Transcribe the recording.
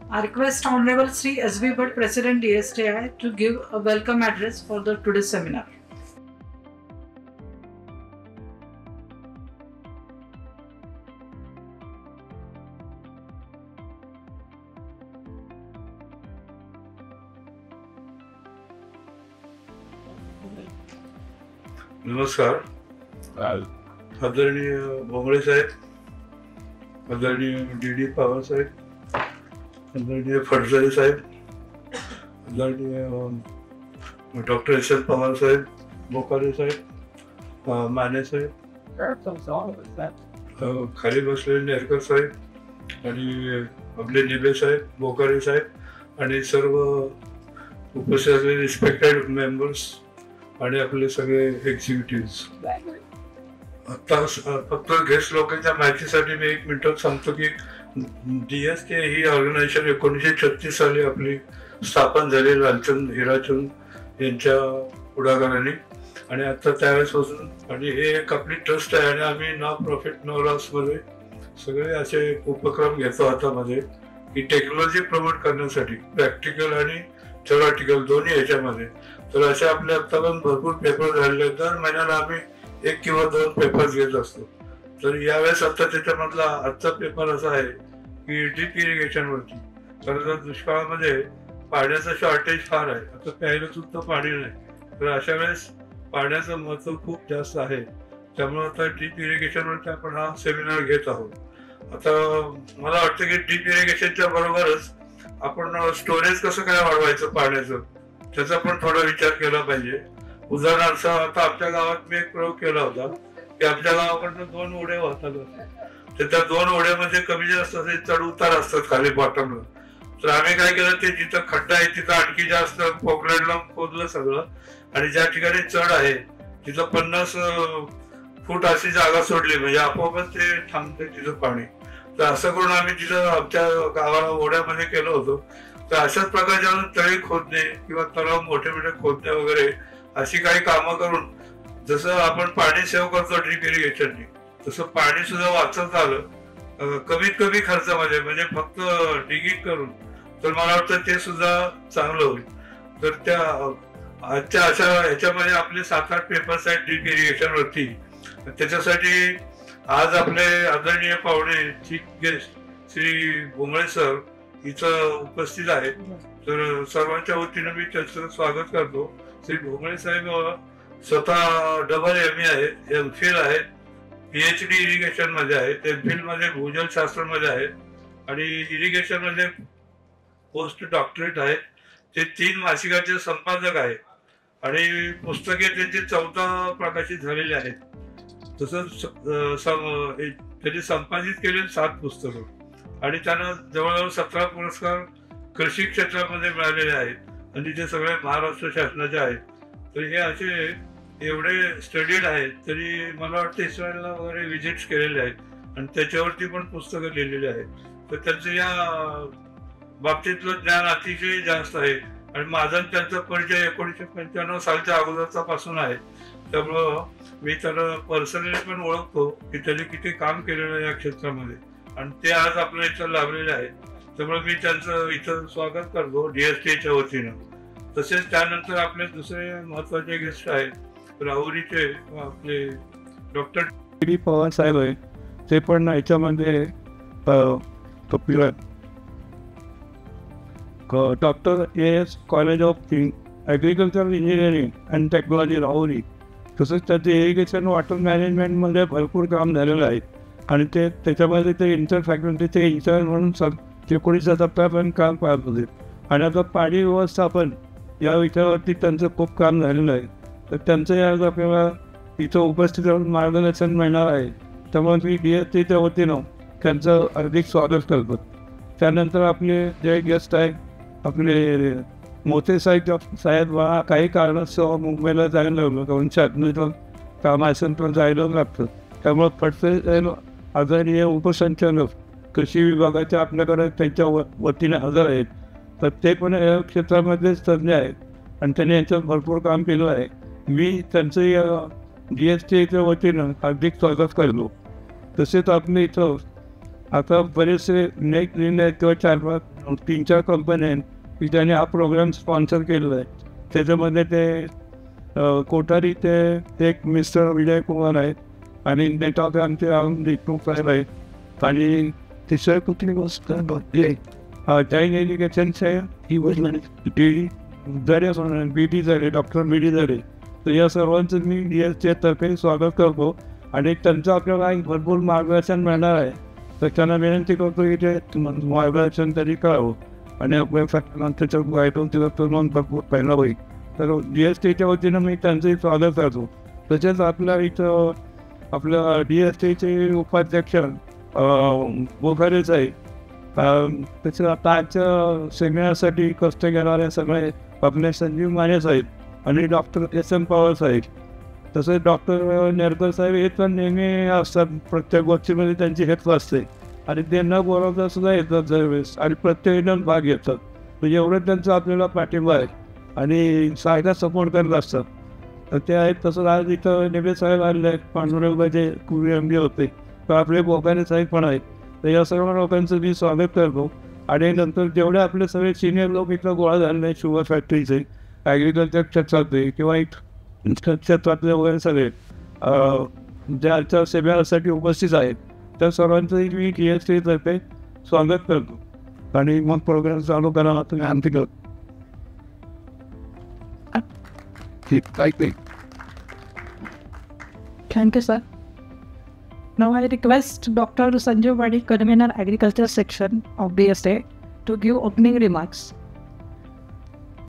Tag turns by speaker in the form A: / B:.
A: I request Honorable Sri S.B. Bhatt, President DSTI, to give a welcome address for the today's seminar.
B: नमस्कार. आदरणीय भोंगळे साहेब, आदरणीय D Pawar साहेब, आदरणीय फडसरे साहेब, आदरणीय doctor S L Pawar साहेब, बोकारे साहेब, माने साहेब, खाली बसलेले नेरकर साहेब आणि आपले निबे साहेब, बोकारे साहेब आणि सर्व उपस्थित असलेले रिस्पेक्टेड मेंबर्स आणि आपले सगळे एक्झिक्युटिव्ह. आता फक्त गेस्ट लोकांच्या माहितीसाठी मी 1 मिनिटात सांगतो की DSTI ही ऑर्गनायझेशन 1936 साली आपली स्थापन झाली लालचंद हिराचंद यांच्या पुढाकाराने आणि आता त्यावेळेसपासून आणि हे एक आपली ट्रस्ट आहे आणि आम्ही नॉन प्रॉफिट नो लॉस मध्ये सगळे असे उपक्रम घेतो हातामध्ये की टेक्नॉलॉजी प्रमोट करण्यासाठी प्रॅक्टिकल आणि थेरॉटिकल दोन्ही ह्याच्यामध्ये. तर असे आपले आता पण भरपूर पेपर झालेले. दर महिन्याला आम्ही 1 किंवा 2 पेपर्स घेत असतो. तर यावेळेस आता त्याच्यामधला आजचा पेपर असा आहे की ड्रीप इरिगेशन वरती. कारण दुष्काळामध्ये पाण्याचं शॉर्टेज फार आहे. आता प्यायला सुद्धा पाणी नाही. तर अशा वेळेस पाण्याचं महत्व खूप जास्त आहे. त्यामुळे आता ड्रीप इरिगेशन वरती आपण हा सेमिनार घेत आहोत. आता मला वाटतं की ड्रीप इरिगेशनच्या बरोबरच आपण स्टोरेज कसं काय वाढवायचं पाण्याचं त्याचा पण थोडा विचार केला पाहिजे. उदाहरणार्थ आता आमच्या गावात मी एक प्रयोग केला होता की आमच्या गावाकडनं 2 ओढे वाहतात. तर त्या 2 ओढ्यामध्ये कमी जास्त असे चढ उतार असतात खाली बॉटमला. तर आम्ही काय केलं ते जिथं खड्डा आहे तिथं आणखी जास्त पॉकलेटला खोदलं सगळं आणि ज्या ठिकाणी चढ आहे तिथं 50 फूट अशी जागा सोडली म्हणजे आपोआपच ते थांबते तिथं पाणी. तर असं करून आम्ही तिथं आमच्या गावाला ओढ्यामध्ये केलं होतं. तर अशाच प्रकारच्या तळी खोदणे किंवा तलाव मोठे मोठे खोदणे वगैरे अशी काही कामं करून जसं आपण पाणी सेव्ह करतो ड्रीप इरिगेशननी तसं पाणी सुद्धा वाचवत आलं कमीत कमी खर्चामध्ये म्हणजे फक्त डिगिंग करून. तर मला वाटतं ते सुद्धा चांगलं होईल. तर त्या आजच्या अशा ह्याच्यामध्ये आपले 7-8 पेपर्स आहेत ड्रीप इरिगेशन वरती. त्याच्यासाठी आज आपले आदरणीय पाहुणे chief guest Shri Bhongale sir इथं उपस्थित आहेत. तर सर्वांच्या वतीनं मी त्यांचं स्वागत करतो. श्री भोंगळे साहेब स्वतः डबल MA आहेत, MPhil आहेत, PhD इरिगेशन मध्ये आहेत, MPhil मध्ये भूजलशास्त्र मध्ये आहेत आणि इरिगेशन मध्ये पोस्ट डॉक्टरेट आहेत. ते 3 मासिकाचे संपादक आहेत आणि पुस्तके त्यांची 14 प्रकाशित झालेली आहेत. तसंच त्यांनी संपादित केलेली 7 पुस्तकं आणि त्यांना जवळजवळ 17 पुरस्कार कृषी क्षेत्रामध्ये मिळालेले आहेत आणि ते सगळे महाराष्ट्र शासनाचे आहेत. तर हे असे एवढे स्टडीड आहेत तरी मला वाटतं इस्रायलला वगैरे व्हिजिट्स केलेले आहेत आणि त्याच्यावरती पण पुस्तकं लिहिलेली आहेत. तर त्यांचं या बाबतीतलं ज्ञान अतिशय जास्त आहे आणि माझा त्यांचा परिचय 1995 सालच्या अगोदरचा पासून आहे. त्यामुळं मी त्याला पर्सनली पण ओळखतो की त्यांनी किती काम केलेलं आहे या क्षेत्रामध्ये आणि ते आज आपल्या इथं लाभलेले आहेत. त्यामुळे मी त्यांचं इथं स्वागत करतो DSTIच्या वतीनं. तसेच त्यानंतर आपले दुसरे महत्वाचे गेस्ट आहेत राहुरीचे आपले डॉक्टर
C: डी पवार साहेब आहे. ते पण याच्यामध्ये doctor AS college of agricultural engineering and technology Rahuri. तसंच त्याचे इरिगेशन वॉटर मॅनेजमेंटमध्ये भरपूर काम झालेलं आहे आणि ते त्याच्यामध्ये ते इंटर फॅकल्टीचे इंचार्ज म्हणून 19 टप्प्यापर्यंत काम पाहत होते आणि आता पाणी व्यवस्थापन या विषयावरती त्यांचं खूप काम झालेलं आहे. तर त्यांचं आज आपल्याला इथं उपस्थित राहून मार्गदर्शन मिळणार आहे. त्यामुळे मी DSTIच्या वतीनं त्यांचं हार्दिक स्वागत करतो. त्यानंतर आपले जे गेस्ट आहेत आपले मोठे साहेब काही कारणास्तव मुंबईला जायला लागलो कारण शासनाचं काम असेल तर जायला लागतं. त्यामुळे फडसे आदरणीय उपसंचालक कृषी विभागाच्या आपल्याकडे त्यांच्या वतीने हजर आहेत. तर ते पण या क्षेत्रामध्येच तज्ज्ञ आहेत आणि त्यांनी याच्यात भरपूर काम केलं आहे. मी त्यांचं या DSTIच्या वतीनं हार्दिक स्वागत करतो. तसेच आपले इथं आता बरेचसे नेक निर्णय किंवा 4-5 कंपन्या आहेत की ज्याने हा प्रोग्राम स्पॉन्सर केलेला आहे. त्याच्यामध्ये ते कोठारी ते एक मिस्टर विजय कुमार आहेत आणि नेटवर्क आमचे राहुल देशमुख साहेब आहेत आणि तिसरं कुठली गोष्ट जैन एज्युकेशनचे ही BD झाले डॉक्टर BD झाले. तर या सर्वांचं मी DST तर्फे स्वागत करतो आणि त्यांचं आपल्याला एक भरपूर मार्गदर्शन मिळणार आहे. तर त्यांना विनंती करतो की ते मार्गदर्शन तरी करावं आणि आपल्या त्याच्या गायडून तिला करून भरपूर पहिला होईल. तर DSTच्या वतीनं मी त्यांचंही स्वागत करतो. तसेच आपल्या इथं आपलं DSTचे उपाध्यक्ष बोखारेच आहे. त्याच्या आताच्या सेमिनारसाठी कष्ट घेणारे सगळे आपले संजीव माने साहेब आणि डॉक्टर SM पवार साहेब. तसेच डॉक्टर नेरकर साहेब हे तर नेहमी असतात, प्रत्येक गोष्टीमध्ये त्यांची हेल्प असते आणि त्यांना बोलावता सुद्धा येतात दरवेळेस आणि प्रत्येक भाग घेतात. म्हणजे एवढं त्यांचं आपल्याला पाठिंबा आहे आणि सायला सपोर्ट करत असतात. तर ते आहेत. तसंच आज इथं नेबे साहेब आलेले आहेत, पांडुरंगाचे पूर्वी MD होते, तर आपले बोकारे साहेब पण आहेत. तर या सर्व लोकांचं मी स्वागत करतो आणि नंतर जेवढे आपले सगळे सिनियर लोक इथं गोळा झाले आहेत, शुगर फॅक्टरीचे, ॲग्रिकल्चर क्षेत्रातले किंवा एक क्षेत्रातले वगैरे सगळे ज्यांच्या सेमिनारसाठी उपस्थित आहेत, त्या सर्वांचंही मी DST तर्फे स्वागत करतो आणि मग प्रोग्राम चालू करावा तुम्ही आणखी करतो.
D: Thank you, sir. Now I request Dr. Sanjeev Vadi, convener Agriculture section of DSA, to give opening remarks.